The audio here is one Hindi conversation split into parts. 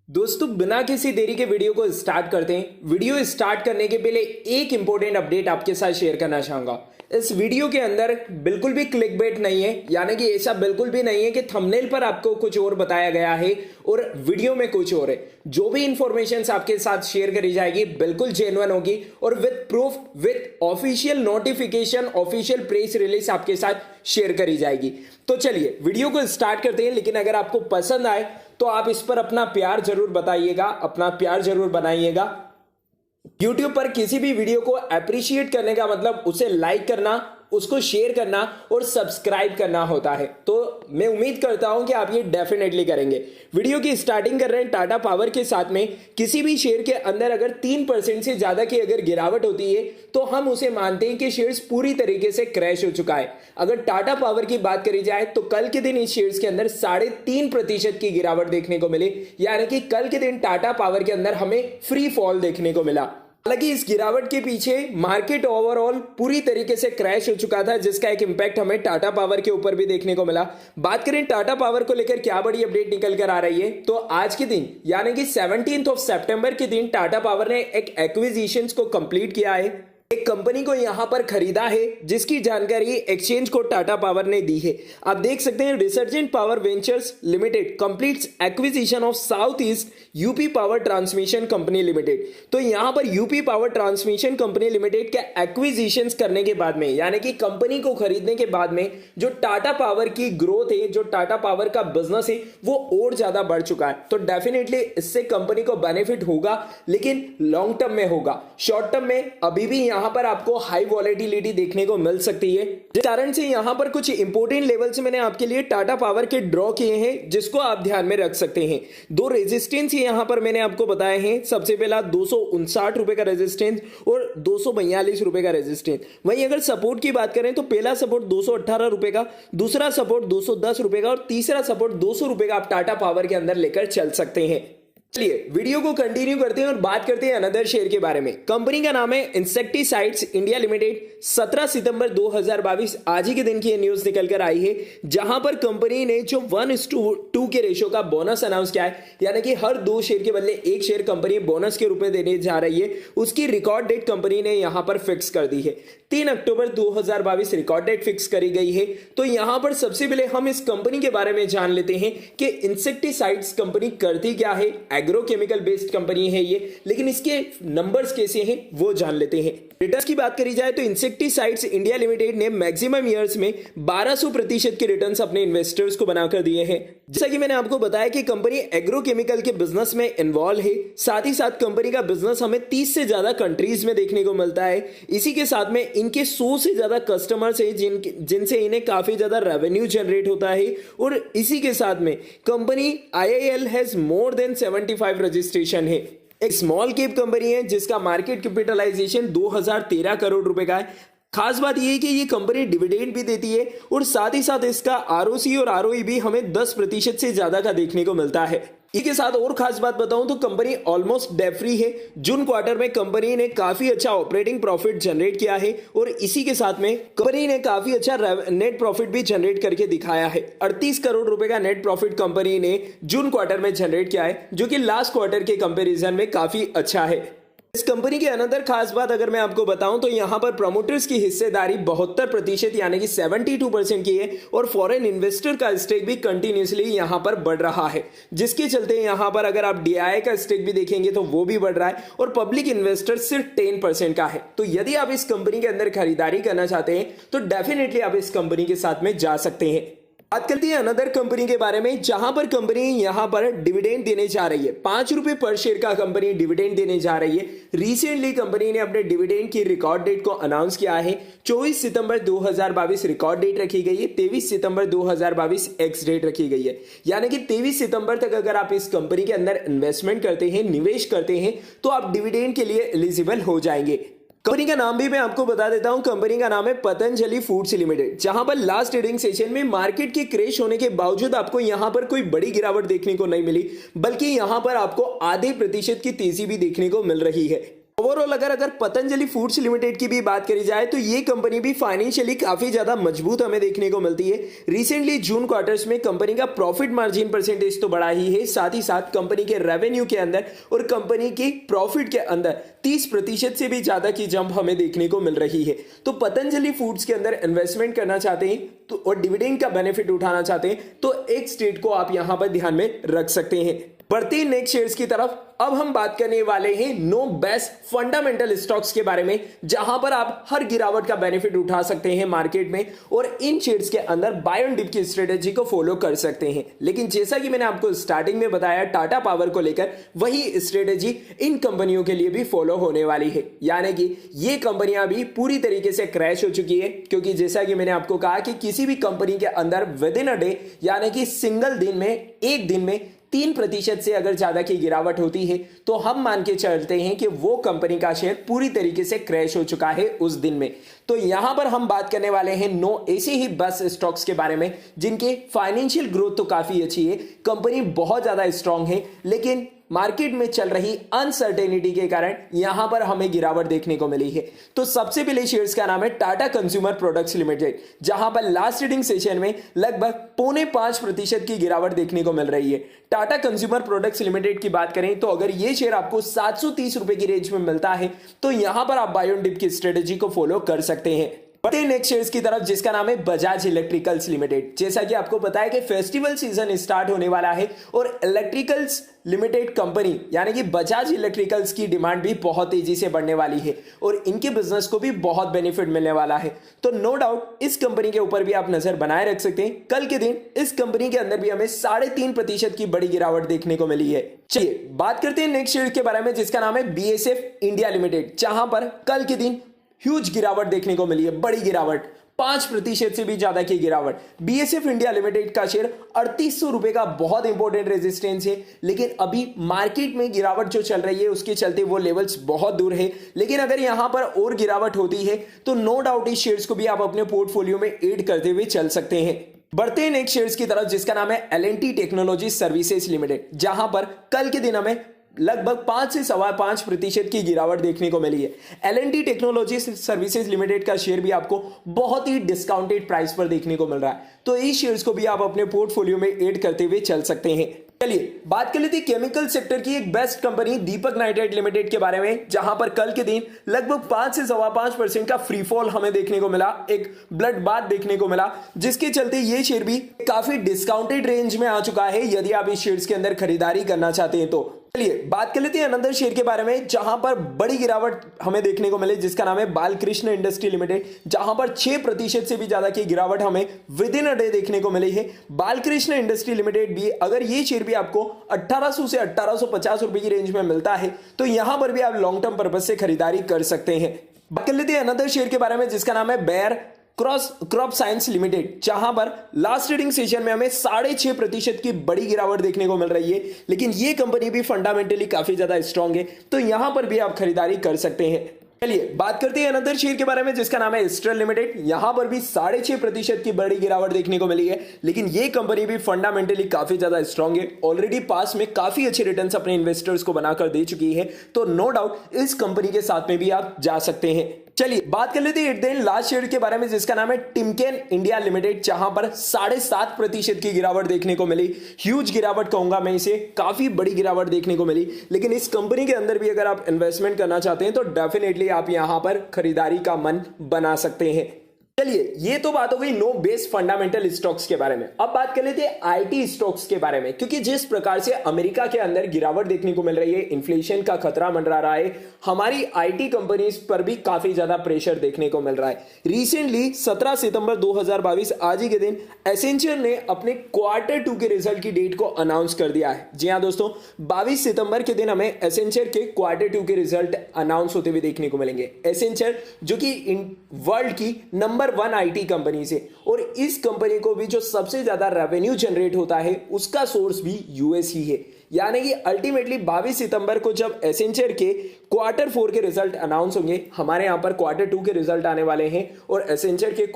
दोस्तों बिना किसी देरी के वीडियो को स्टार्ट करते हैं। वीडियो स्टार्ट करने के पहले एक इंपॉर्टेंट अपडेट आपके साथ शेयर करना चाहूंगा। इस वीडियो के अंदर बिल्कुल भी क्लिकबेट नहीं है, यानी कि ऐसा बिल्कुल भी नहीं है कि थंबनेल पर आपको कुछ और बताया गया है और वीडियो में कुछ और है। जो भी इंफॉर्मेशन आपके साथ शेयर करी जाएगी बिल्कुल जेन्युइन होगी और with proof, with official notification, official press release आपके साथ शेयर करी जाएगी। तो चलिए वीडियो को स्टार्ट करते हैं। लेकिन अगर आपको पसंद आए तो आप इस पर अपना प्यार जरूर बताइएगा, अपना प्यार जरूर बनाइएगा। YouTube पर किसी भी वीडियो को अप्रिशिएट करने का मतलब उसे लाइक करना, उसको शेयर करना और सब्सक्राइब करना होता है। तो मैं उम्मीद करता हूं कि आप ये डेफिनेटली करेंगे। वीडियो की स्टार्टिंग कर रहे हैं टाटा पावर के साथ में। किसी भी शेयर के अंदर अगर 3% से ज्यादा की अगर गिरावट होती है तो हम उसे मानते हैं कि शेयर्स पूरी तरीके से क्रैश हो चुका है। अगर टाटा पावर की बात करी जाए तो कल के दिन इस शेयर्स के अंदर 3.5% की गिरावट देखने को मिली, यानी कि कल के दिन टाटा पावर के अंदर हमें फ्री फॉल देखने को मिला। हालांकि इस गिरावट के पीछे मार्केट ओवरऑल पूरी तरीके से क्रैश हो चुका था, जिसका एक इंपैक्ट हमें टाटा पावर के ऊपर भी देखने को मिला। बात करें टाटा पावर को लेकर क्या बड़ी अपडेट निकल कर आ रही है, तो आज के दिन यानी कि 17 सितंबर के दिन टाटा पावर ने एक एक्विजिशन को कंप्लीट किया है। एक कंपनी को यहां पर खरीदा है जिसकी जानकारी एक्सचेंज को टाटा पावर ने दी है। आप देख सकते हैं resurgent power ventures limited completes acquisition of south east UP power transmission company limited. तो यहां पर UP power transmission company limited के एक्विजिशन करने के बाद में, यानी कि कंपनी को खरीदने के बाद में जो टाटा पावर की ग्रोथ है, जो टाटा पावर का बिजनेस है, वो और ज्यादा बढ़ चुका है। तो डेफिनेटली इससे कंपनी को बेनिफिट होगा, लेकिन लॉन्ग टर्म में होगा। शॉर्ट टर्म में अभी भी यहां पर आपको हाई वॉलेटिलिटी देखने को मिल सकती है, जिस कारण से यहां पर कुछ इंपोर्टेंट लेवल्स मैंने आपके लिए टाटा पावर के ड्रॉ किए हैं, जिसको आप ध्यान में रख सकते हैं। दो रेजिस्टेंस यहां पर मैंने आपको बताए हैं। सबसे पहला 259 रुपए का रेजिस्टेंस और 242 रुपए का रेजिस्टेंस। वहीं अगर सपोर्ट की बात करें तो पहला सपोर्ट 218 रुपए का, दूसरा सपोर्ट 210 रुपए का और तीसरा सपोर्ट 200 रुपए का आप टाटा पावर के अंदर लेकर चल सकते हैं। चलिए वीडियो को कंटिन्यू करते हैं और बात करते हैं अनदर शेयर के बारे में। कंपनी का नाम है इंसेक्टिसाइड्स इंडिया लिमिटेड। 17 सितंबर 2022 आज ही के दिन की ये न्यूज निकल कर आई है, जहां पर कंपनी ने जो 1:2 के रेशो का बोनस अनाउंस किया है, यानी कि हर 2 शेयर के बदले 1 शेयर कंपनी बोनस के रूप में देने जा रही है। उसकी रिकॉर्ड डेट कंपनी ने यहां पर फिक्स कर दी है। 3 अक्टूबर 2022 रिकॉर्ड डेट फिक्स करी गई है। तो यहां पर सबसे पहले हम इस कंपनी के बारे में जान लेते हैं कि इंसेक्टिसाइड्स कंपनी करती क्या है। एग्रोकेमिकल बेस्ड कंपनी है ये, लेकिन इसके नंबर्स कैसे हैं वो जान लेते हैं। रिटर्न्स की बात करी जाए तो इंसेक्टिसाइड्स इंडिया लिमिटेड ने मैक्सिमम ईयर्स में 1200% के रिटर्न्स अपने इन्वेस्टर्स को बनाकर दिए हैं। जैसा कि मैंने आपको बताया कि कंपनी एग्रोकेमिकल के बिजनेस में इन्वॉल्व है। साथ ही साथ कंपनी का बिजनेस हमें 30 से ज्यादा कंट्रीज में देखने को मिलता है। इसी के साथ में इनके 100 से ज्यादा कस्टमर्स है जिनसे इन्हें काफी ज्यादा रेवेन्यू जनरेट होता है। और इसी के साथ में company IIL has more than 75 registration है। एक स्मॉल कैप कंपनी है जिसका मार्केट कैपिटलाइजेशन 2013 करोड़ रुपए का है। खास बात यह है कि ये कंपनी डिविडेंड भी देती है और साथ ही साथ इसका ROC और ROE भी हमें 10% से ज्यादा का देखने को मिलता है। इसके साथ और खास बात बताऊं तो कंपनी ऑलमोस्ट डेट फ्री है। जून क्वार्टर में कंपनी ने काफी अच्छा ऑपरेटिंग प्रॉफिट जनरेट किया है और इसी के साथ में कंपनी ने काफी अच्छा नेट प्रॉफिट भी जनरेट करके दिखाया है। 38 करोड़ रुपए का नेट प्रॉफिट कंपनी ने जून क्वार्टर में जनरेट किया है, जो कि लास्ट क्वार्टर के कंपेरिजन में काफी अच्छा है। इस कंपनी की अनदर खास बात अगर मैं आपको बताऊं तो यहां पर प्रमोटर्स की हिस्सेदारी 72% यानी कि 72% की है और फॉरेन इन्वेस्टर का स्टेक भी कंटिन्यूसली यहां पर बढ़ रहा है, जिसके चलते यहां पर अगर आप DII का स्टेक भी देखेंगे तो वो भी बढ़ रहा है और पब्लिक इन्वेस्टर सिर्फ 10% का है। तो यदि आप इस कंपनी के अंदर खरीदारी करना चाहते हैं तो डेफिनेटली आप इस कंपनी के साथ में जा सकते हैं। बात करते हैं अनदर कंपनी के बारे में, जहां पर कंपनी यहां पर डिविडेंड देने जा रही है। 5 रुपए पर शेयर का कंपनी डिविडेंड देने जा रही है। रिसेंटली कंपनी ने अपने डिविडेंड की रिकॉर्ड डेट को अनाउंस किया है। 24 सितंबर 2022 रिकॉर्ड डेट रखी गई है। 23 सितंबर 2022 एक्स डेट रखी गई है, यानी कि 23 सितंबर तक अगर आप इस कंपनी के अंदर इन्वेस्टमेंट करते हैं, निवेश करते हैं, तो आप डिविडेंड के लिए एलिजिबल हो जाएंगे। कंपनी का नाम भी मैं आपको बता देता हूं। कंपनी का नाम है पतंजलि फूड्स लिमिटेड, जहां पर लास्ट ट्रेडिंग सेशन में मार्केट के क्रैश होने के बावजूद आपको यहां पर कोई बड़ी गिरावट देखने को नहीं मिली, बल्कि यहां पर आपको आधे प्रतिशत की तेजी भी देखने को मिल रही है। ओवरऑल अगर पतंजलि फूड्स लिमिटेड की भी बात करी जाए तो ये कंपनी भी फाइनेंशियली काफी ज्यादा मजबूत हमें देखने को मिलती है। रिसेंटली जून क्वार्टर्स में कंपनी का प्रॉफिट मार्जिन परसेंटेज तो बढ़ा ही है, साथ ही साथ कंपनी के रेवेन्यू के अंदर और कंपनी की प्रॉफिट के अंदर 30% से भी ज्यादा की जंप हमें देखने को मिल रही है। तो पतंजलि फूड्स के अंदर इन्वेस्टमेंट करना चाहते हैं तो और डिविडेंड का बेनिफिट उठाना चाहते हैं तो एक स्टेट को आप यहां पर ध्यान में रख सकते हैं। बढ़ते हैं नेक्स्ट शेयर्स की तरफ। अब हम बात करने वाले हैं नो बेस्ट फंडामेंटल स्टॉक्स के बारे में, जहां पर आप हर गिरावट का बेनिफिट उठा सकते हैं मार्केट में और इन शेयर्स के अंदर बाय ऑन डिप की स्ट्रेटेजी को फॉलो कर सकते हैं। लेकिन जैसा कि मैंने आपको स्टार्टिंग में बताया टाटा पावर को लेकर, वही स्ट्रेटेजी इन कंपनियों के लिए भी फॉलो होने वाली है। यानी कि ये कंपनियां भी पूरी तरीके से क्रैश हो चुकी है, क्योंकि जैसा कि मैंने आपको कहा कि किसी भी कंपनी के अंदर विद इन अ डे यानी कि सिंगल दिन में, एक दिन में 3% से अगर ज्यादा की गिरावट होती है तो हम मान के चलते हैं कि वो कंपनी का शेयर पूरी तरीके से क्रैश हो चुका है उस दिन में। तो यहां पर हम बात करने वाले हैं नो ऐसे ही बस स्टॉक्स के बारे में जिनके फाइनेंशियल ग्रोथ तो काफी अच्छी है, कंपनी बहुत ज्यादा स्ट्रांग है, लेकिन मार्केट में चल रही अनसर्टेनिटी के कारण यहां पर हमें गिरावट देखने को मिली है। तो सबसे पहले शेयर्स का नाम है टाटा कंज्यूमर प्रोडक्ट्स लिमिटेड, जहां पर लास्ट ट्रेडिंग सेशन में लगभग 0.5% की गिरावट देखने को मिल रही है। टाटा कंज्यूमर प्रोडक्ट्स लिमिटेड की बात करें तो अगर यह शेयर आपको 730 रुपए की रेंज में मिलता है तो यहां पर आप बाय ऑन डिप की स्ट्रेटेजी को फॉलो कर सकते हैं। बढ़ते हैं नेक्स्ट शेयर्स की तरफ, जिसका नाम है बजाज इलेक्ट्रिकल्स लिमिटेड। जैसा कि आपको पता है कि फेस्टिवल सीजन स्टार्ट होने वाला है और इलेक्ट्रिकल्स लिमिटेड कंपनी यानी कि बजाज इलेक्ट्रिकल्स की डिमांड भी बहुत तेजी से बढ़ने वाली है और इनके बिजनेस को भी बहुत बेनिफिट मिलने वाला है। तो नो डाउट इस कंपनी के ऊपर भी आप नजर बनाए रख सकते हैं। कल के दिन इस कंपनी के अंदर भी हमें 3.5% की बड़ी गिरावट देखने को मिली है। चलिए बात करते हैं नेक्स्ट शेयर के बारे में, जिसका नाम है BSF इंडिया लिमिटेड, जहां पर कल के दिन ह्यूज गिरावट देखने को मिली है, बड़ी गिरावट, 5% से भी ज्यादा की गिरावट। BSF इंडिया लिमिटेड का शेयर 3800 रुपए का बहुत इंपॉर्टेंट रेजिस्टेंस है, लेकिन अभी मार्केट में गिरावट जो चल रही है उसके चलते वो लेवल्स बहुत दूर है। लेकिन अगर यहां पर और गिरावट होती है तो नो डाउट इस शेयर्स को भी आप अपने पोर्टफोलियो में ऐड करते हुए चल सकते हैं। बढ़ते हैं नेक्स्ट शेयर्स की तरफ, जिसका नाम है L&T टेक्नोलॉजी सर्विसेज लिमिटेड, जहां पर कल के दिन हमें लगभग 5 से 5.25% की गिरावट देखने को मिली है। L&T टेक्नोलॉजी सर्विसेज लिमिटेड का शेयर भी आपको बहुत ही डिस्काउंटेड प्राइस पर देखने को मिल रहा है, तो इस शेयर्स को भी आप अपने पोर्टफोलियो में ऐड करते हुए चल सकते हैं। चलिए बात कर लेते हैं केमिकल सेक्टर की एक बेस्ट कंपनी दीपक नाइट्राइट लिमिटेड के बारे में, जहां पर कल के दिन लगभग 5 से 5.25% का फ्री फॉल हमें देखने को मिला, एक ब्लड बाथ देखने को मिला, जिसके चलते ये शेयर भी काफी डिस्काउंटेड रेंज में आ चुका है यदि आप इस शेयर्स के अंदर खरीदारी करना चाहते हैं तो। चलिए बात कर लेते हैं अनदर शेयर के बारे में, जहां पर बड़ी गिरावट हमें देखने को मिली, जिसका नाम है बालकृष्ण इंडस्ट्री लिमिटेड, जहां पर 6% से भी ज्यादा की गिरावट हमें विद इन अ डे देखने को मिली है। बालकृष्ण इंडस्ट्री लिमिटेड भी, अगर ये शेयर भी आपको 1800 से 1850 रुपए की रेंज में मिलता है तो यहां पर भी आप लॉन्ग टर्म पर्पज से खरीदारी कर सकते हैं। बात कर लेते हैं अनदर शेयर के बारे में, जिसका नाम है बेयर क्रॉप साइंस लिमिटेड, जहां पर लास्ट ट्रेडिंग सेशन में हमें 6.5% की बड़ी गिरावट देखने को मिल रही है, लेकिन ये कंपनी भी फंडामेंटली काफी ज्यादा स्ट्रांग है, तो यहां पर भी आप खरीदारी कर सकते हैं। चलिए बात करते हैं अनदर शेयर के बारे में, जिसका नाम है एस्ट्रल लिमिटेड। यहां पर भी 6.5% की बड़ी गिरावट देखने को मिली है, लेकिन ये कंपनी भी फंडामेंटली काफी ज्यादा स्ट्रांग है, ऑलरेडी पास में काफी अच्छे रिटर्न्स अपने इन्वेस्टर्स को बनाकर दे चुकी है, तो नो डाउट इस कंपनी के साथ में भी आप जा सकते हैं। चलिए बात कर लेते हैं at the end last share के बारे में, जिसका नाम है टिमकेन इंडिया लिमिटेड, जहां पर 7.5% की गिरावट देखने को मिली। ह्यूज गिरावट कहूंगा मैं इसे, काफी बड़ी गिरावट देखने को मिली, लेकिन इस कंपनी के अंदर भी अगर आप इन्वेस्टमेंट करना चाहते हैं तो डेफिनेटली आप यहां पर खरीदारी का मन बना सकते हैं। चलिए ये तो बात हो गई नो बेस फंडामेंटल स्टॉक्स के बारे में। अब बात कर लेते हैं आईटी स्टॉक्स के बारे में, क्योंकि जिस प्रकार से अमेरिका के अंदर गिरावट देखने को मिल रही है, इन्फ्लेशन का खतरा मंडरा रहा है, हमारी आईटी कंपनीज पर भी काफी ज्यादा प्रेशर देखने को मिल रहा है। रिसेंटली 17 सितंबर 2022 आज ही के दिन एसेंचर ने अपने Q2 के रिजल्ट की डेट को अनाउंस कर दिया है। जी हाँ दोस्तों, 22 सितंबर के दिन हमें एसेंचर के Q2 के रिजल्ट अनाउंस होते हुए देखने को मिलेंगे। एसेंचर जो कि वर्ल्ड की नंबर 1 आईटी कंपनी से, और इस कंपनी को भी जो सबसे ज्यादा रेवेन्यू जनरेट होता है उसका सोर्स भी यूएस ही है। यानी कि अल्टीमेटली 22 सितंबर को जब एसेंचर के Q4 के रिजल्ट अनाउंस होंगे, हमारे यहां पर Q2 के रिजल्ट आने वाले हैं और एसेंचर के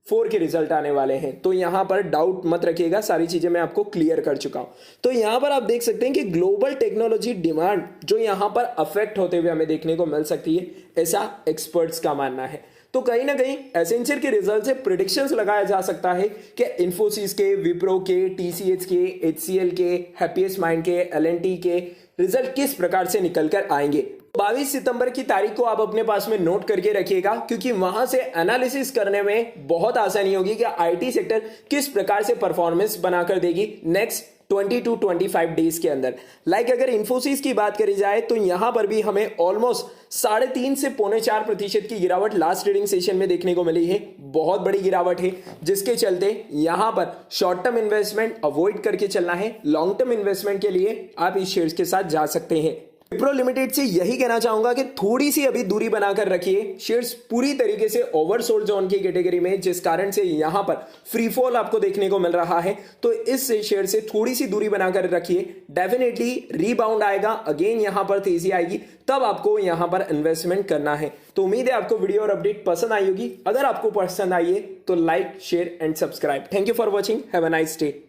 4 के रिजल्ट आने वाले हैं, तो यहां पर डाउट मत रखिएगा, सारी चीजें मैं आपको क्लियर कर चुका हूं। तो यहां पर आप देख सकते हैं कि ग्लोबल टेक्नोलॉजी डिमांड जो यहां पर अफेक्ट होते हुए हमें देखने को मिल सकती है, ऐसा एक्सपर्ट्स का मानना है। तो कहीं ना कहीं एसेंशियल के रिजल्ट से प्रिडिक्शंस लगाया जा सकता है कि इन्फोसिस के, विप्रो के, टीसीएस के, एचसीएल के, हैप्पीएस्ट माइंड के, एलएनटी के रिजल्ट किस प्रकार से निकल कर आएंगे। 22 सितंबर की तारीख को आप अपने पास में नोट करके रखिएगा, क्योंकि वहां से एनालिसिस करने में बहुत आसानी होगी कि आईटी सेक्टर किस प्रकार से परफॉर्मेंस बनाकर देगी नेक्स्ट 20 to 25 डेज के अंदर। लाइक अगर इन्फोसिस की बात करी जाए तो यहां पर भी हमें ऑलमोस्ट 3.5 से 4.25% की गिरावट लास्ट ट्रेडिंग सेशन में देखने को मिली है। बहुत बड़ी गिरावट है, जिसके चलते यहां पर शॉर्ट टर्म इन्वेस्टमेंट अवॉइड करके चलना है। लॉन्ग टर्म इन्वेस्टमेंट के लिए आप इस शेयर्स के साथ जा सकते हैं। विप्रो लिमिटेड से यही कहना चाहूंगा कि थोड़ी सी अभी दूरी बनाकर रखिए। शेयर्स पूरी तरीके से ओवरसोल्ड जोन की कैटेगरी में, जिस कारण से यहां पर फ्री फॉल आपको देखने को मिल रहा है, तो इस शेयर से थोड़ी सी दूरी बनाकर रखिए। डेफिनेटली रीबाउंड आएगा, अगेन यहां पर तेजी आएगी, तब आपको यहां पर इन्वेस्टमेंट करना है। तो उम्मीद है आपको वीडियो और अपडेट पसंद आई होगी। अगर आपको पसंद आई है तो like, share and subscribe. Thank you for watching, have a nice day.